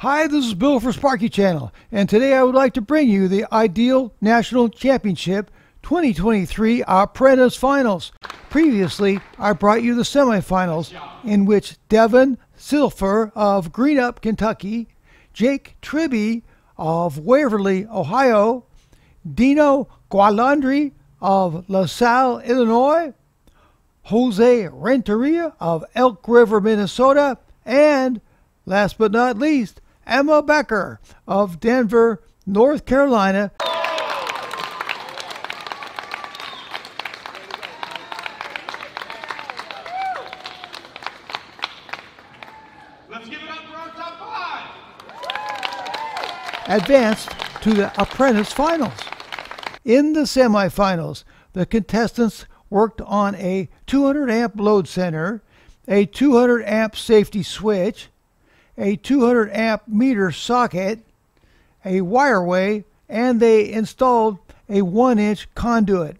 Hi, this is Bill for Sparky Channel, and today I would like to bring you the Ideal National Championship 2023 Apprentice Finals. Previously, I brought you the semifinals in which Devin Silfer of Greenup, Kentucky, Jake Tribby of Waverly, Ohio, Dino Gualandri of LaSalle, Illinois, Jose Renteria of Elk River, Minnesota, and last but not least, Emma Becker of Denver, North Carolina. Let's give it up for our top 5. Advanced to the Apprentice Finals. In the semifinals, the contestants worked on a 200 amp load center, a 200 amp safety switch, a 200 amp meter socket, a wireway, and they installed a 1-inch conduit.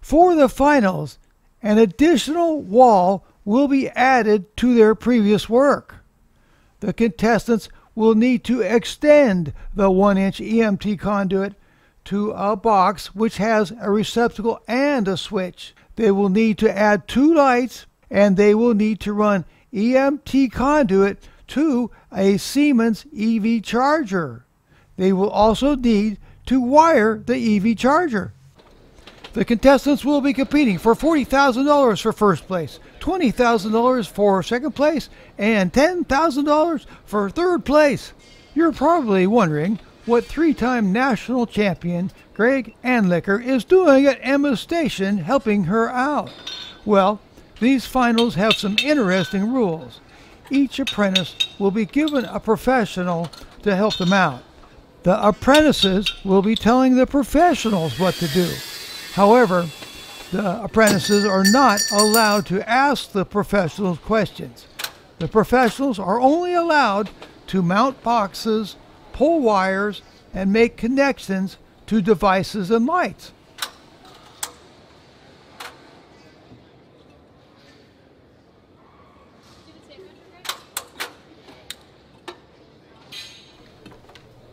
For the finals, an additional wall will be added to their previous work. The contestants will need to extend the 1-inch EMT conduit to a box which has a receptacle and a switch. They will need to add 2 lights, and they will need to run EMT conduit to a Siemens EV charger. They will also need to wire the EV charger. The contestants will be competing for $40,000 for first place, $20,000 for second place, and $10,000 for third place. You're probably wondering what 3-time national champion Greg Anlicker is doing at Emma's station helping her out. Well, these finals have some interesting rules. Each apprentice will be given a professional to help them out. The apprentices will be telling the professionals what to do. However, the apprentices are not allowed to ask the professionals questions. The professionals are only allowed to mount boxes, pull wires, and make connections to devices and lights.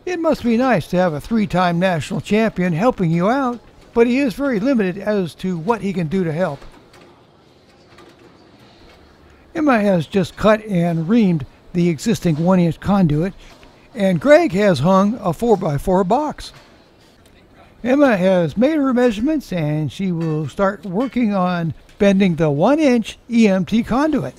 It must be nice to have a 3-time national champion helping you out, but he is very limited as to what he can do to help. Emma has just cut and reamed the existing 1-inch conduit, and Greg has hung a 4x4 box. Emma has made her measurements, and she will start working on bending the 1-inch EMT conduit.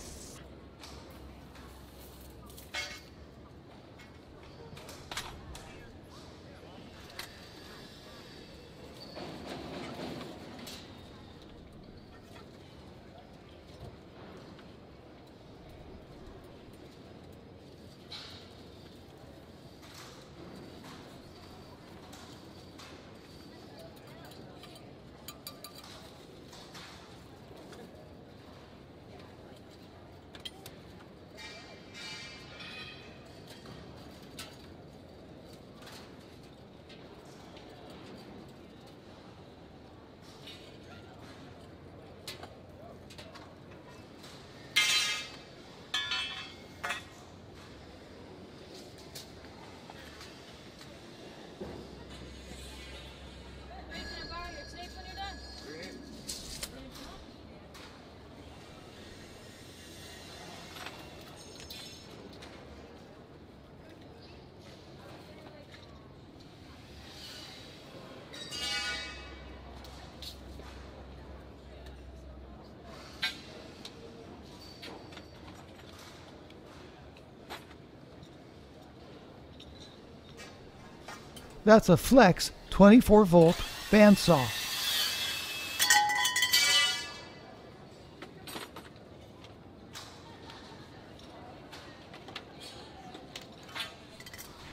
That's a Flex 24-volt bandsaw.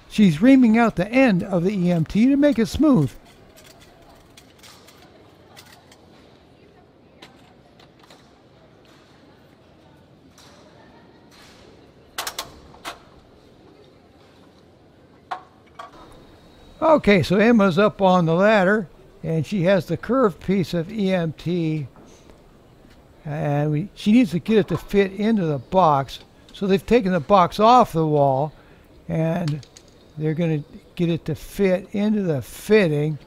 She's reaming out the end of the EMT to make it smooth. Okay, so Emma's up on the ladder, and she has the curved piece of EMT, and she needs to get it to fit into the box. So they've taken the box off the wall, and they're going to get it to fit into the fitting.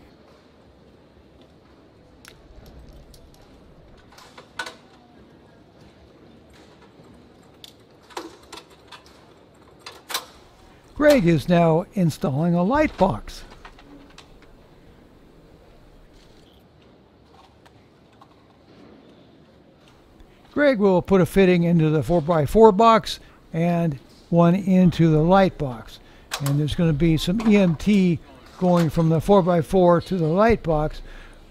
Greg is now installing a light box. Greg will put a fitting into the 4x4 box and one into the light box. And there's going to be some EMT going from the 4x4 to the light box,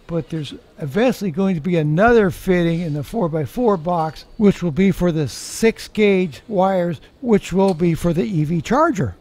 but there's eventually going to be another fitting in the 4x4 box, which will be for the 6-gauge wires, which will be for the EV charger.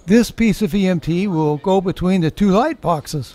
This piece of EMT will go between the two light boxes.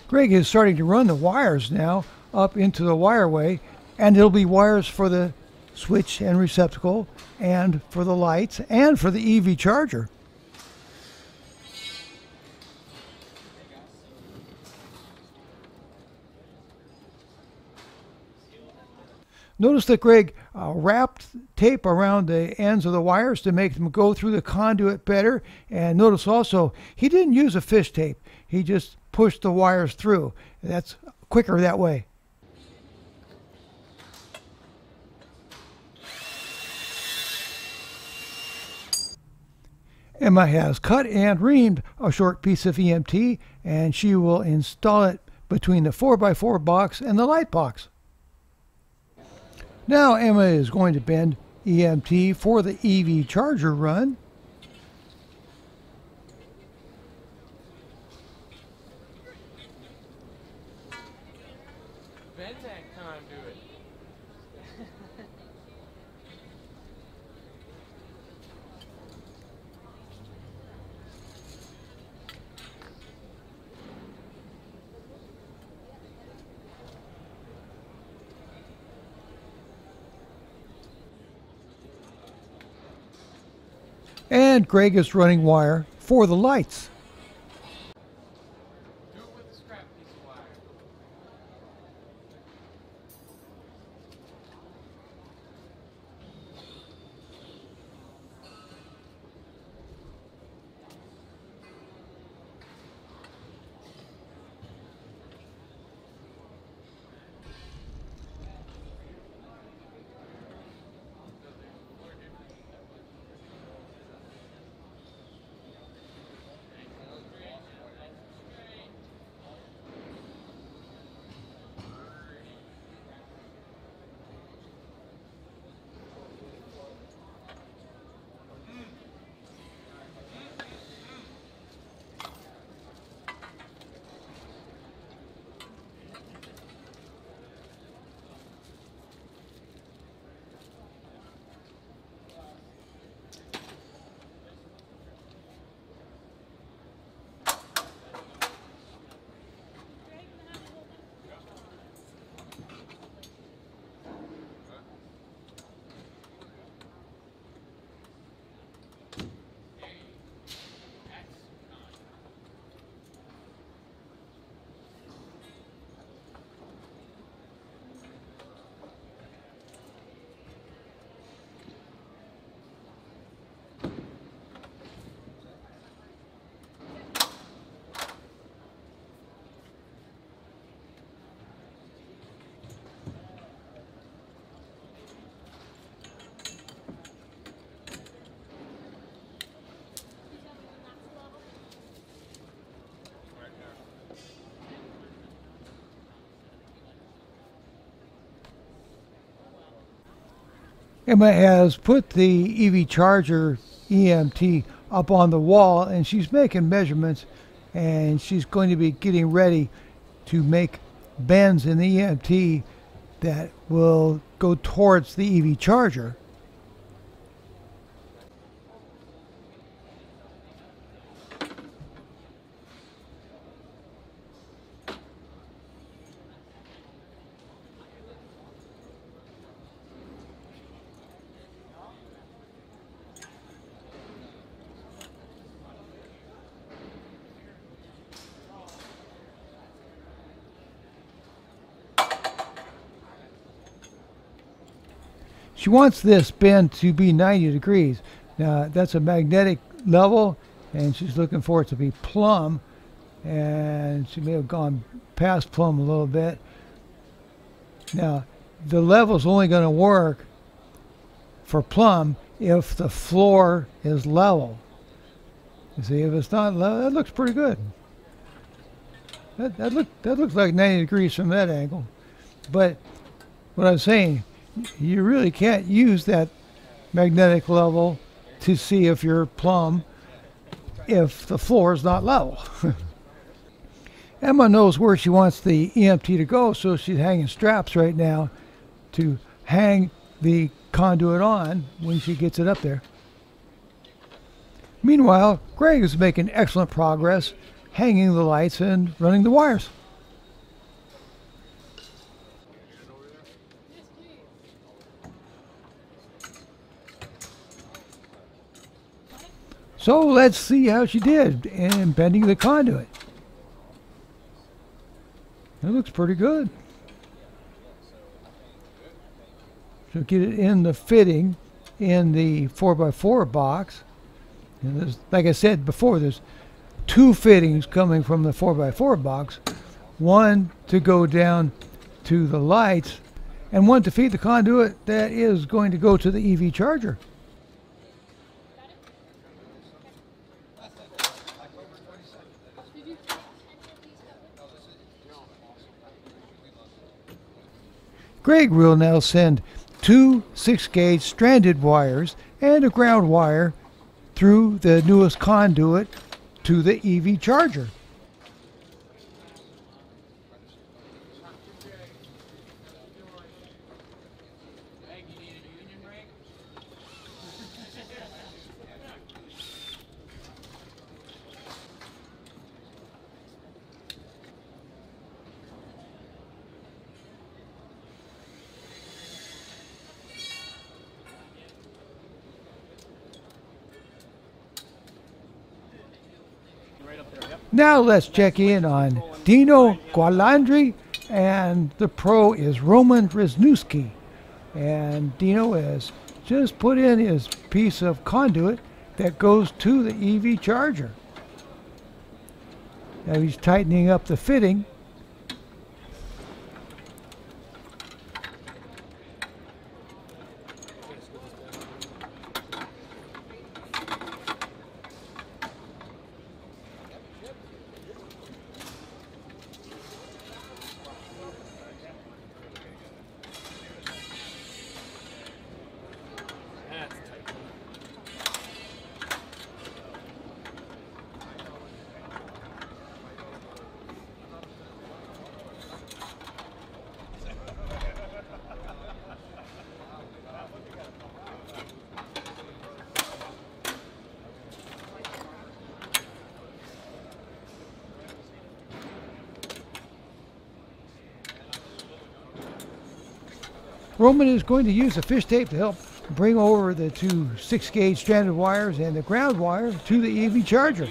Greg is starting to run the wires now up into the wireway, and it'll be wires for the switch and receptacle, and for the lights, and for the EV charger. Notice that Greg wrapped tape around the ends of the wires to make them go through the conduit better. And notice also, he didn't use a fish tape. He just pushed the wires through. That's quicker that way. Emma has cut and reamed a short piece of EMT, and she will install it between the 4x4 box and the light box. Now Emma is going to bend EMT for the EV charger run. Bend that conduit. And Greg is running wire for the lights. Do it with a scrap piece of wire. Emma has put the EV charger EMT up on the wall, and she's making measurements, and she's going to be getting ready to make bends in the EMT that will go towards the EV charger. She wants this bend to be 90 degrees. Now that's a magnetic level, and she's looking for it to be plumb, and she may have gone past plumb a little bit. Now the level's only going to work for plumb if the floor is level. You see, if it's not level, that looks pretty good. That looks like 90 degrees from that angle. But what I'm saying, you really can't use that magnetic level to see if you're plumb if the floor is not level. Emma knows where she wants the EMT to go, so she's hanging straps right now to hang the conduit on when she gets it up there. Meanwhile, Greg is making excellent progress hanging the lights and running the wires. So let's see how she did in bending the conduit. It looks pretty good. She'll get it in the fitting in the 4x4 box. And there's, like I said before, there's two fittings coming from the 4x4 box. One to go down to the lights, and one to feed the conduit that is going to go to the EV charger. Greg will now send two 6-gauge stranded wires and a ground wire through the newest conduit to the EV charger. Now let's check in on Dino Gualandri, and the pro is Roman Wisniewski. And Dino has just put in his piece of conduit that goes to the EV charger. Now he's tightening up the fitting. Roman is going to use a fish tape to help bring over the two 6-gauge stranded wires and the ground wire to the EV charger.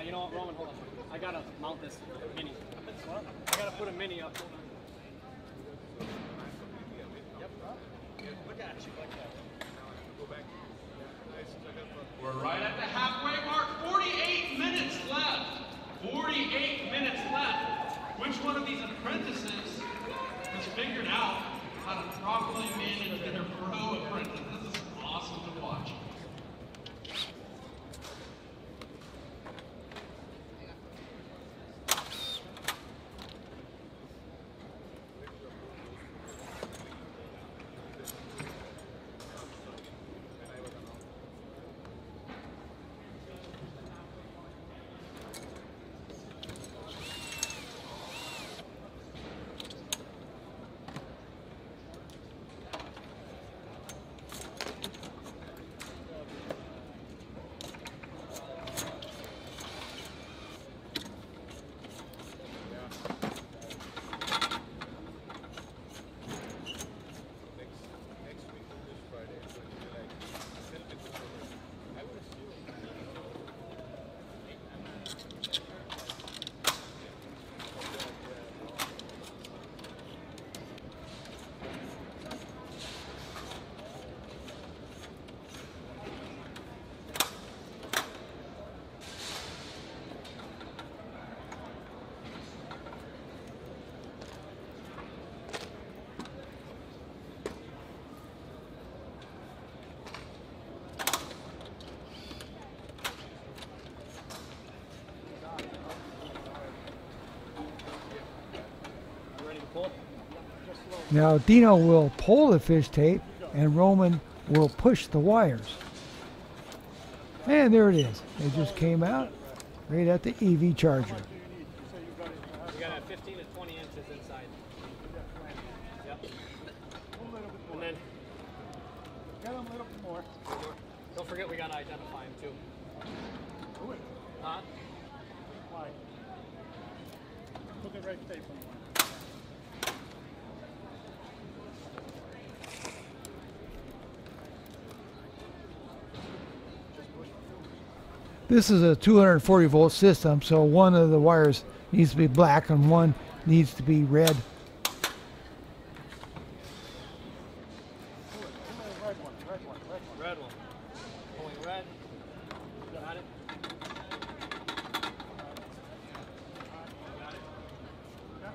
You know what, Roman, hold on. I gotta mount this mini. What? I gotta put a mini up. We're right at the halfway mark. 48 minutes left. 48 minutes left. Which one of these apprentices has figured out how to properly manage their pro apprentice? This is Now Dino will pull the fish tape and Roman will push the wires. And there it is. It just came out right at the EV charger. You got 15 to 20 inches inside. Yep. And then Get them a little bit more. don't forget we gotta identify him too. Huh? Why? Put the red tape on. This is a 240 volt system, so one of the wires needs to be black and one needs to be red. Red one. Pulling red. Got it. Got it.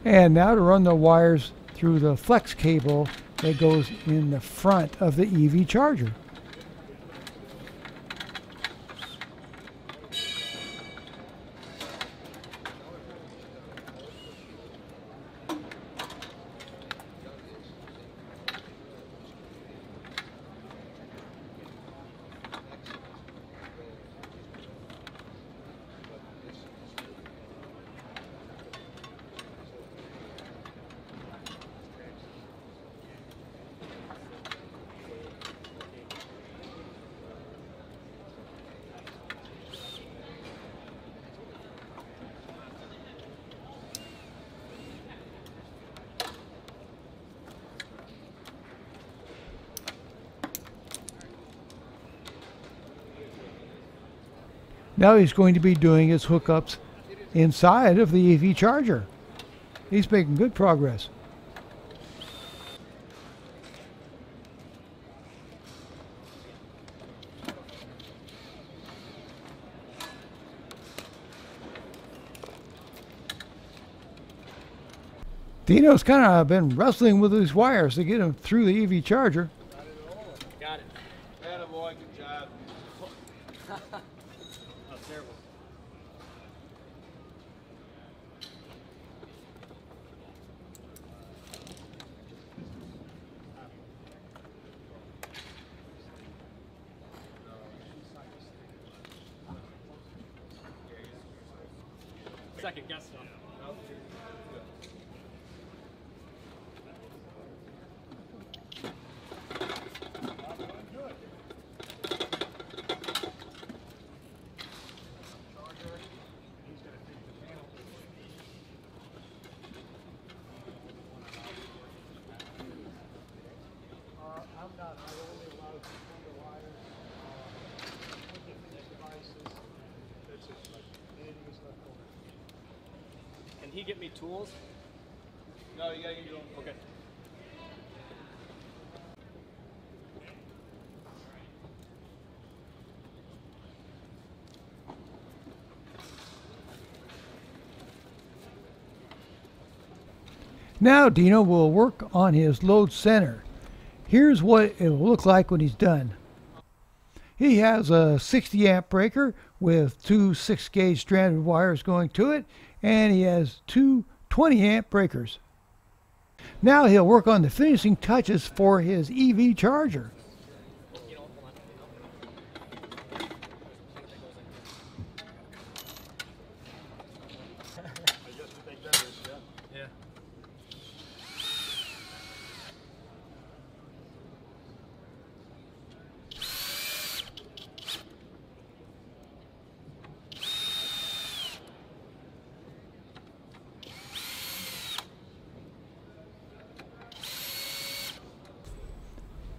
And now to run the wires through the flex cable that goes in the front of the EV charger. Now he's going to be doing his hookups inside of the EV charger. He's making good progress. Dino's kind of been wrestling with these wires to get him through the EV charger. Got it. Attaboy, good job. Oh, terrible. Second guess stuff. I'm not. I only allow to pull the wires, put different devices. That's it. Like anything is left over. Can he get me tools? No, you gotta get your own. Okay. Now Dino will work on his load center. Here's what it will look like when he's done. He has a 60 amp breaker with two 6-gauge stranded wires going to it, and he has two 20 amp breakers. Now he'll work on the finishing touches for his EV charger. Yeah.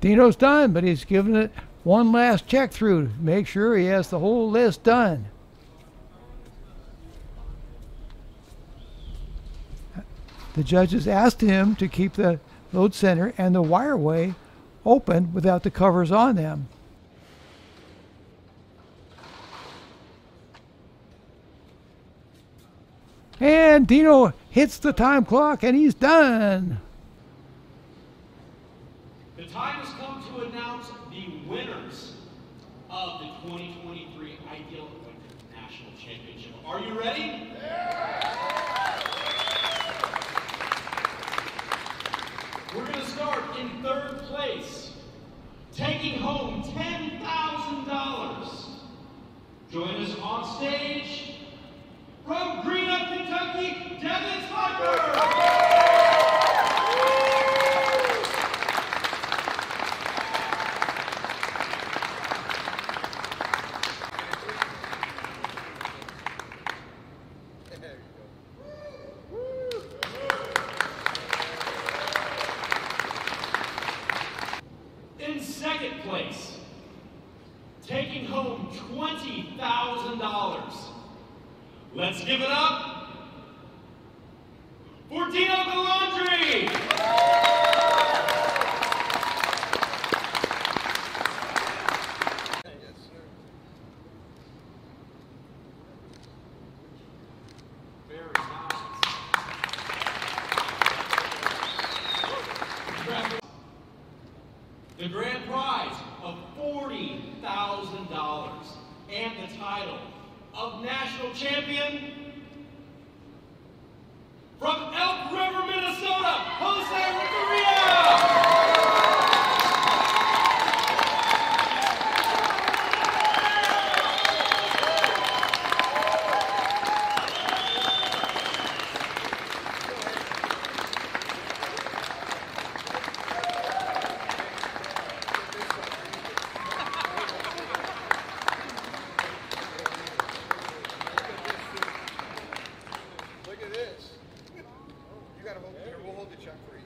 Dino's done, but he's giving it one last check through to make sure he has the whole list done. The judges asked him to keep the load center and the wireway open without the covers on them. And Dino hits the time clock and he's done. The time has come to announce the winners of the 2023 Ideal Winter National Championship. Are you ready? We're going to start in third place, taking home $10,000. Join us on stage from Greenup, Kentucky, Devin Sparky. In second place, taking home $20,000. Let's give it up for Dino Galandri. Very nice. The grand prize of $40,000 and the title of National Champion from Elk River, Minnesota, Jose Renteria. Look at this. You gotta hold here. We'll hold the check for you.